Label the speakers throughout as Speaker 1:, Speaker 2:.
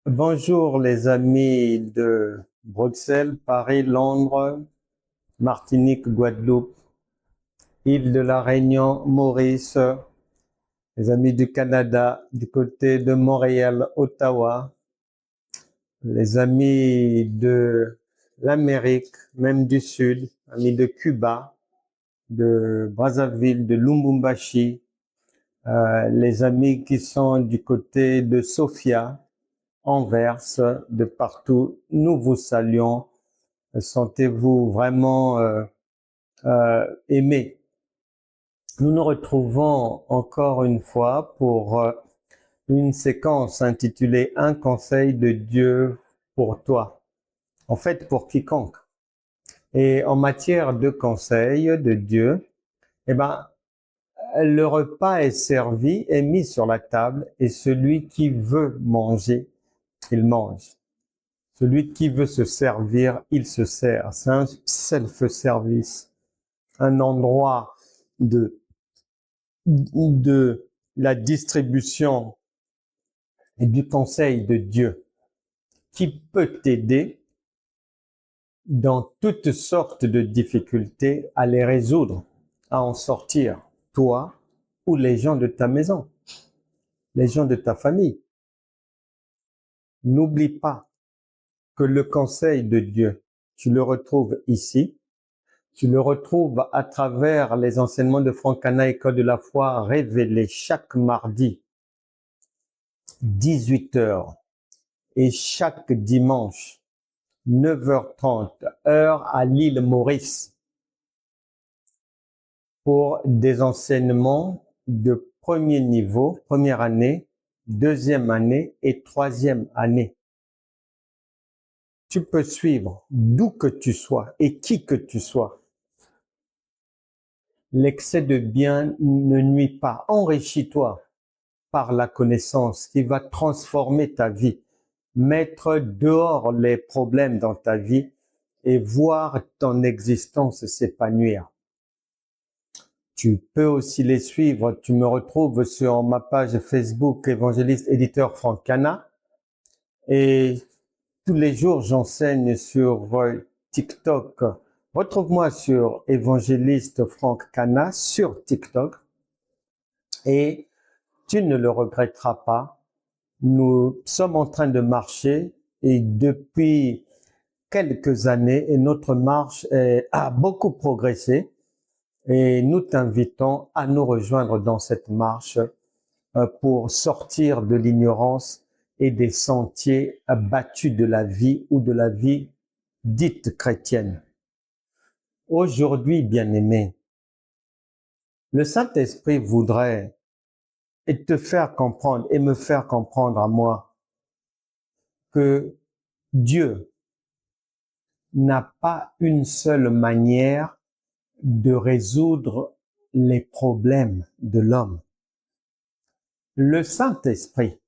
Speaker 1: Bonjour les amis de Bruxelles, Paris, Londres, Martinique, Guadeloupe, île de la Réunion, Maurice, les amis du Canada, du côté de Montréal, Ottawa, les amis de l'Amérique, même du Sud, amis de Cuba, de Brazzaville, de Lubumbashi, les amis qui sont du côté de Sofia, Anvers, de partout. Nous vous saluons. Sentez-vous vraiment aimés. Nous nous retrouvons encore une fois pour une séquence intitulée Un conseil de Dieu pour toi. En fait, pour quiconque. Et en matière de conseil de Dieu, eh ben, le repas est servi, est mis sur la table et celui qui veut manger, il mange. Celui qui veut se servir, il se sert. C'est un self-service, un endroit de la distribution et du conseil de Dieu qui peut t'aider dans toutes sortes de difficultés à les résoudre, à en sortir, toi ou les gens de ta maison, les gens de ta famille. N'oublie pas que le conseil de Dieu, tu le retrouves ici. Tu le retrouves à travers les enseignements de Franck Cana, École de la foi, révélés chaque mardi, 18 heures, et chaque dimanche, 9h30, heure à l'île Maurice, pour des enseignements de premier niveau, première année, deuxième année et troisième année. Tu peux suivre d'où que tu sois et qui que tu sois. L'excès de bien ne nuit pas. Enrichis-toi par la connaissance qui va transformer ta vie, mettre dehors les problèmes dans ta vie et voir ton existence s'épanouir. Tu peux aussi les suivre. Tu me retrouves sur ma page Facebook évangéliste éditeur Franck Cana et tous les jours j'enseigne sur TikTok. Retrouve-moi sur évangéliste Franck Cana sur TikTok et tu ne le regretteras pas. Nous sommes en train de marcher et depuis quelques années et notre marche a beaucoup progressé et nous t'invitons à nous rejoindre dans cette marche pour sortir de l'ignorance et des sentiers battus de la vie ou de la vie dite chrétienne. Aujourd'hui, bien-aimé, le Saint-Esprit voudrait te faire comprendre et me faire comprendre à moi que Dieu n'a pas une seule manière de résoudre les problèmes de l'homme. Le Saint-Esprit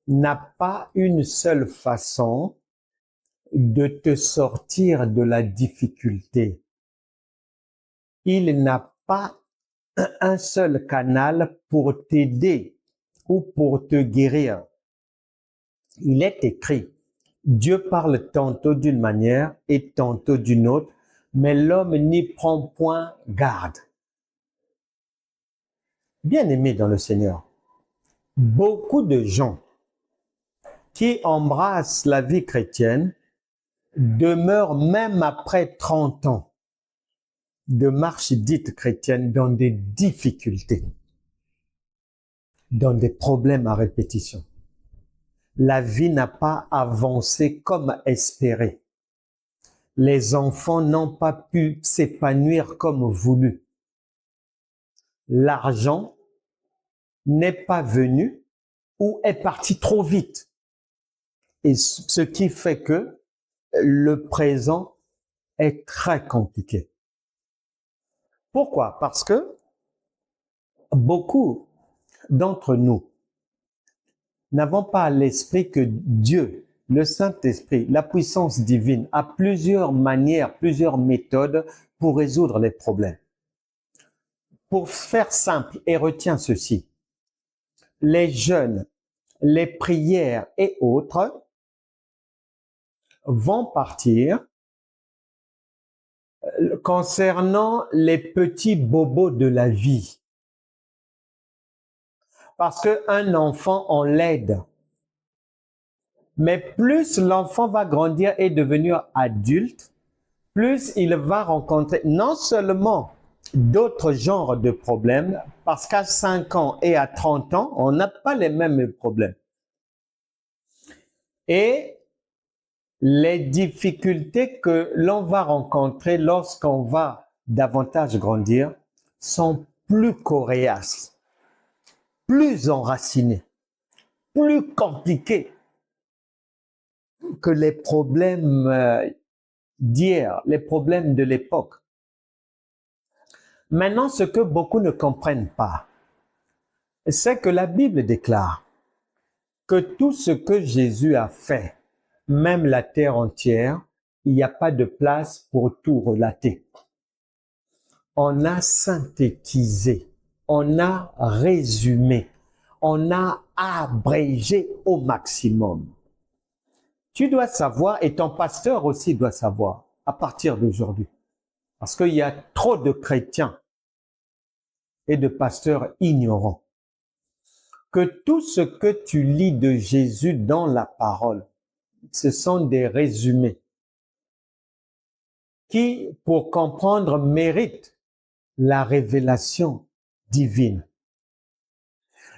Speaker 1: n'a pas une seule façon de te sortir de la difficulté. Il n'a pas un seul canal pour t'aider ou pour te guérir. Il est écrit, Dieu parle tantôt d'une manière et tantôt d'une autre, mais l'homme n'y prend point garde. Bien-aimés dans le Seigneur, beaucoup de gens qui embrassent la vie chrétienne demeurent même après 30 ans de marche dite chrétienne dans des difficultés, dans des problèmes à répétition. La vie n'a pas avancé comme espéré. Les enfants n'ont pas pu s'épanouir comme voulu. L'argent n'est pas venu ou est parti trop vite. Et ce qui fait que le présent est très compliqué. Pourquoi? Parce que beaucoup d'entre nous n'avons pas à l'esprit que Dieu, le Saint-Esprit, la puissance divine, a plusieurs manières, plusieurs méthodes pour résoudre les problèmes. Pour faire simple, et retiens ceci, les jeunes les prières et autres vont partir concernant les petits bobos de la vie. Parce qu'un enfant, on l'aide. Mais plus l'enfant va grandir et devenir adulte, plus il va rencontrer non seulement d'autres genres de problèmes, parce qu'à 5 ans et à 30 ans, on n'a pas les mêmes problèmes. Et les difficultés que l'on va rencontrer lorsqu'on va davantage grandir sont plus coriaces, plus enracinées, plus compliquées que les problèmes d'hier, les problèmes de l'époque. Maintenant, ce que beaucoup ne comprennent pas, c'est que la Bible déclare que tout ce que Jésus a fait, même la terre entière, il n'y a pas de place pour tout relater. On a synthétisé, on a résumé, on a abrégé au maximum. Tu dois savoir, et ton pasteur aussi doit savoir, à partir d'aujourd'hui, parce qu'il y a trop de chrétiens et de pasteurs ignorants, que tout ce que tu lis de Jésus dans la parole, ce sont des résumés qui, pour comprendre, méritent la révélation divine.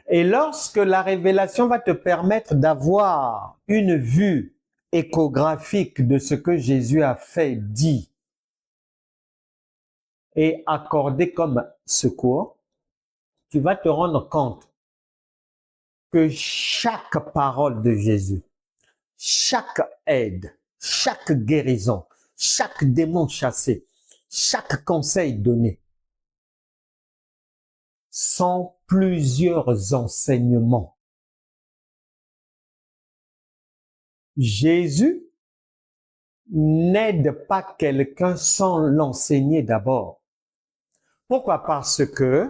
Speaker 1: Et lorsque la révélation va te permettre d'avoir une vue échographique de ce que Jésus a fait, dit et accordé comme secours, tu vas te rendre compte que chaque parole de Jésus, chaque aide, chaque guérison, chaque démon chassé, chaque conseil donné sont plusieurs enseignements. Jésus n'aide pas quelqu'un sans l'enseigner d'abord. Pourquoi? Parce que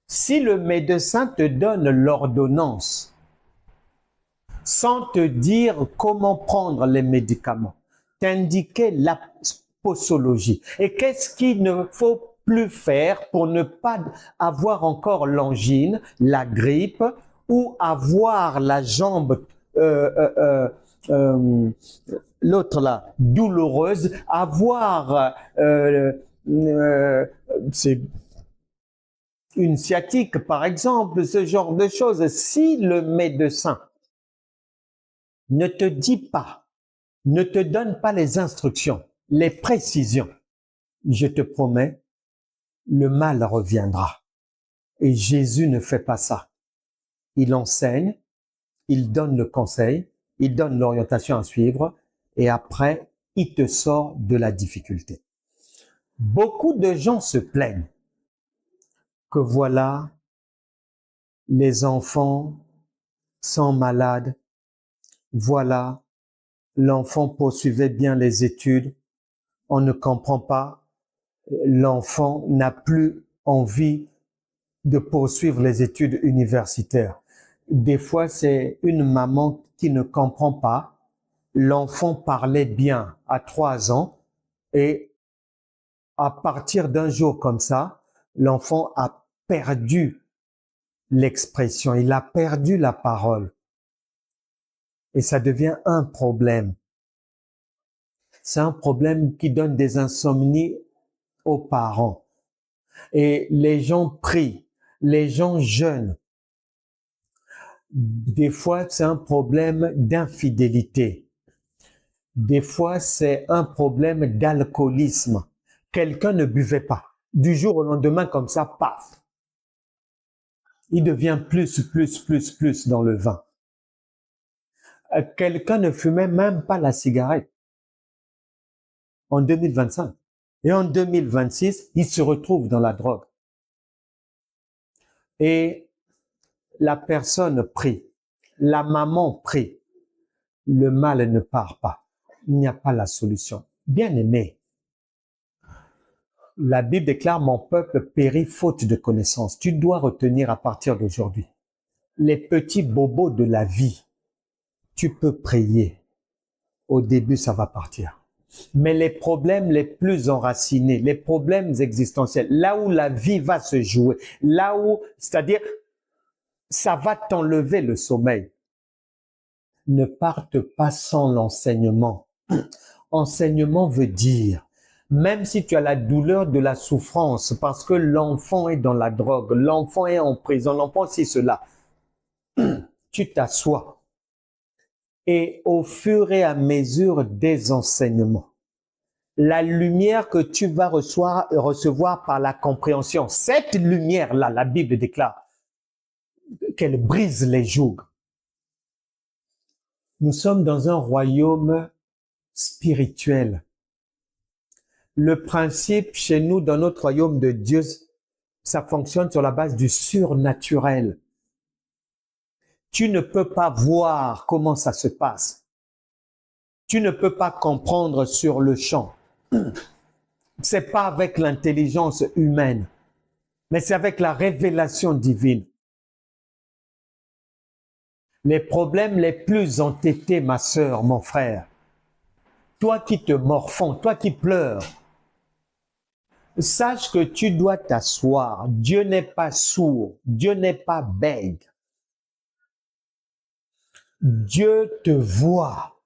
Speaker 1: si le médecin te donne l'ordonnance sans te dire comment prendre les médicaments, t'indiquer la posologie et qu'est-ce qu'il ne faut plus faire pour ne pas avoir encore l'angine, la grippe ou avoir la jambe l'autre là douloureuse, avoir c'est une sciatique par exemple, ce genre de choses. Si le médecin ne te dit pas, ne te donne pas les instructions, les précisions, je te promets, le mal reviendra. Et Jésus ne fait pas ça. Il enseigne, il donne le conseil, il donne l'orientation à suivre et après, il te sort de la difficulté. Beaucoup de gens se plaignent que voilà, les enfants sont malades, voilà, l'enfant poursuivait bien les études, on ne comprend pas, l'enfant n'a plus envie de poursuivre les études universitaires. Des fois, c'est une maman qui ne comprend pas. L'enfant parlait bien à 3 ans et à partir d'un jour comme ça, l'enfant a perdu l'expression, il a perdu la parole. Et ça devient un problème. C'est un problème qui donne des insomnies aux parents. Et les gens prient, les gens jeûnent. Des fois, c'est un problème d'infidélité. Des fois, c'est un problème d'alcoolisme. Quelqu'un ne buvait pas. Du jour au lendemain, comme ça, paf. Il devient plus dans le vin. Quelqu'un ne fumait même pas la cigarette en 2025. Et en 2026, il se retrouve dans la drogue. Et la personne prie, la maman prie, le mal ne part pas. Il n'y a pas la solution. Bien-aimé, la Bible déclare « Mon peuple périt faute de connaissance ». Tu dois retenir à partir d'aujourd'hui. les petits bobos de la vie, tu peux prier. Au début, ça va partir. Mais les problèmes les plus enracinés, les problèmes existentiels, là où la vie va se jouer, là où, c'est-à-dire, ça va t'enlever le sommeil. Ne parte pas sans l'enseignement. Enseignement veut dire, même si tu as la douleur de la souffrance, parce que l'enfant est dans la drogue, l'enfant est en prison, l'enfant c'est cela, tu t'assois. Et au fur et à mesure des enseignements, la lumière que tu vas recevoir par la compréhension, cette lumière-là, la Bible déclare qu'elle brise les jougs. Nous sommes dans un royaume spirituel. Le principe chez nous, dans notre royaume de Dieu, ça fonctionne sur la base du surnaturel. Tu ne peux pas voir comment ça se passe. Tu ne peux pas comprendre sur le champ. C'est pas avec l'intelligence humaine, mais c'est avec la révélation divine. Les problèmes les plus entêtés, ma sœur, mon frère, toi qui te morfonds, toi qui pleures, sache que tu dois t'asseoir. Dieu n'est pas sourd, Dieu n'est pas bègue. Dieu te voit,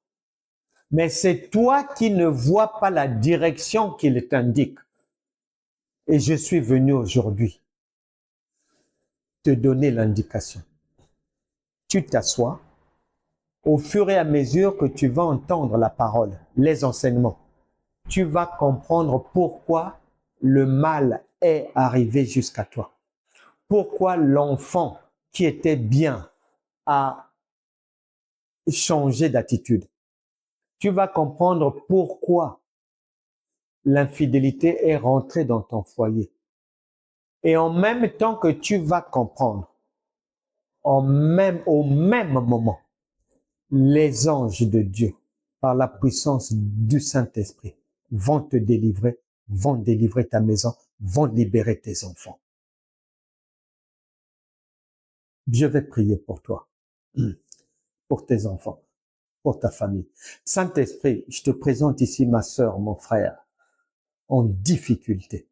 Speaker 1: mais c'est toi qui ne vois pas la direction qu'il t'indique. Et je suis venu aujourd'hui te donner l'indication. Tu t'assois, au fur et à mesure que tu vas entendre la parole, les enseignements, tu vas comprendre pourquoi le mal est arrivé jusqu'à toi. Pourquoi l'enfant qui était bien a changé d'attitude. Tu vas comprendre pourquoi l'infidélité est rentrée dans ton foyer. Et en même temps que tu vas comprendre, au même moment, les anges de Dieu, par la puissance du Saint-Esprit, vont te délivrer, vont délivrer ta maison, vont libérer tes enfants. Je vais prier pour toi, pour tes enfants, pour ta famille. Saint-Esprit, je te présente ici ma sœur, mon frère, en difficulté,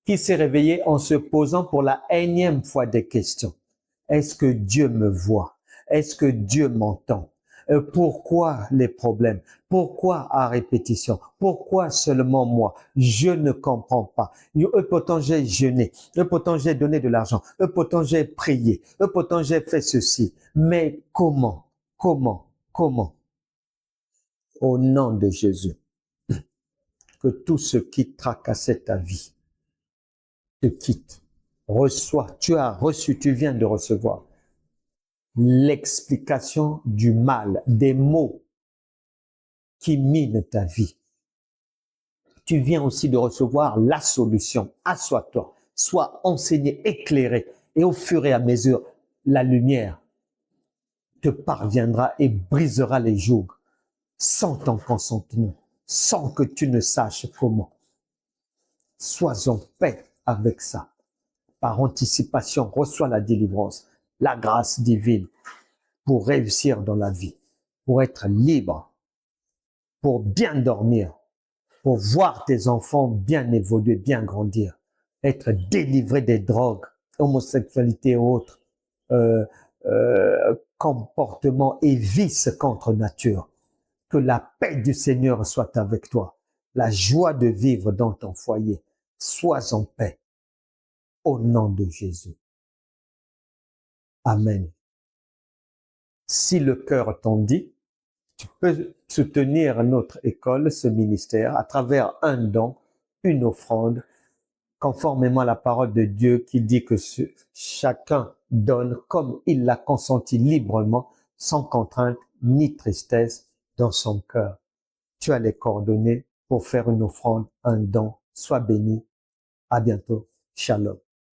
Speaker 1: qui s'est réveillé en se posant pour la énième fois des questions. Est-ce que Dieu me voit? Est-ce que Dieu m'entend? Pourquoi les problèmes? Pourquoi à répétition? Pourquoi seulement moi? Je ne comprends pas. Pourtant j'ai jeûné, pourtant j'ai donné de l'argent, pourtant j'ai prié, pourtant j'ai fait ceci. Mais comment? Comment? Au nom de Jésus, que tout ce qui tracassait ta vie te quitte. Reçois, tu as reçu, tu viens de recevoir l'explication du mal, des mots qui minent ta vie. Tu viens aussi de recevoir la solution. Assois-toi, sois enseigné, éclairé, et au fur et à mesure, la lumière te parviendra et brisera les jougs sans ton consentement, sans que tu ne saches comment. Sois en paix avec ça. Par anticipation, reçois la délivrance, la grâce divine pour réussir dans la vie, pour être libre, pour bien dormir, pour voir tes enfants bien évoluer, bien grandir, être délivré des drogues, homosexualité et autres, comportements et vices contre nature. Que la paix du Seigneur soit avec toi, la joie de vivre dans ton foyer. Sois en paix. Au nom de Jésus. Amen. Si le cœur t'en dit, tu peux soutenir notre école, ce ministère, à travers un don, une offrande, conformément à la parole de Dieu qui dit que chacun donne comme il l'a consenti librement, sans contrainte ni tristesse dans son cœur. Tu as les coordonnées pour faire une offrande, un don. Sois béni. À bientôt. Shalom.